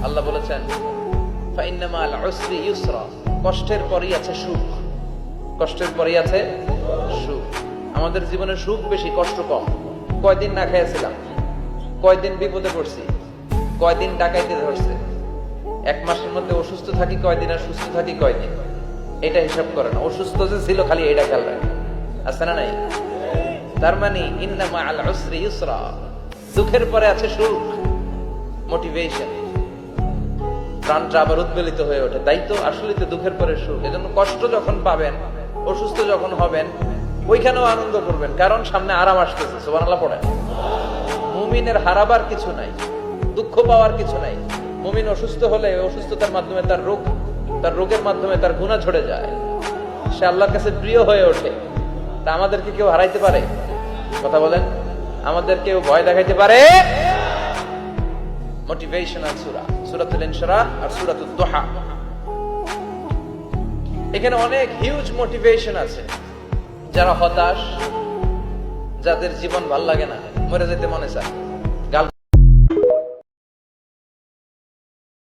আল্লাহ বলেছেন ফাইন্না মাল উসরি ইউসরা, কষ্টের পরেই আছে সুখ। কষ্টের পরেই আছে সুখ। আমাদের জীবনে সুখ বেশি, কষ্ট কম। কয়দিন না খেয়েছিলাম, কয়দিন বিপদে পড়ছি, কয়দিন ডাকাইতে ধরছে, এক মাসের মধ্যে অসুস্থ থাকি কয়দিন আর সুস্থ থাকি কয়দিন, এটা হিসাব করে না। অসুস্থ যে ছিল খালি এটা খেয়াল রাখে, আছে না নাই? তার মানে ইন্না মাল উসরি ইউসরা, দুঃখের পরে আছে সুখ, মোটিভেশন। প্রাণটা আবার উদ্বেলিত হয়ে ওঠে, তাই তো আসলে তো দুঃখের পরে সুখ। এজন্য কষ্ট যখন পাবেন, অসুস্থ যখন হবেন, ওইখানেও আনন্দ করবেন, কারণ সামনে আরাম আসতেছে। সুবহানাল্লাহ পড়েন। মুমিনের হারাবার কিছু নাই, দুঃখ পাওয়ার কিছু নাই। মুমিন অসুস্থ হলে অসুস্থতার মাধ্যমে তার রোগের মাধ্যমে তার গুনাহ ঝরে যায়, সে আল্লাহর কাছে প্রিয় হয়ে ওঠে। তা আমাদেরকে কেউ হারাইতে পারে? কথা বলেন, আমাদের কেউ ভয় দেখাইতে পারে? মোটিভেশনাল সূরা, সূরাতুল ইনশিরাহ আর সূরাতুদ দুহা, এখানে অনেক হিউজ মোটিভেশন আছে। যারা হতাশ, যাদের জীবন ভাল লাগে না, মরে যেতে মনে চায়,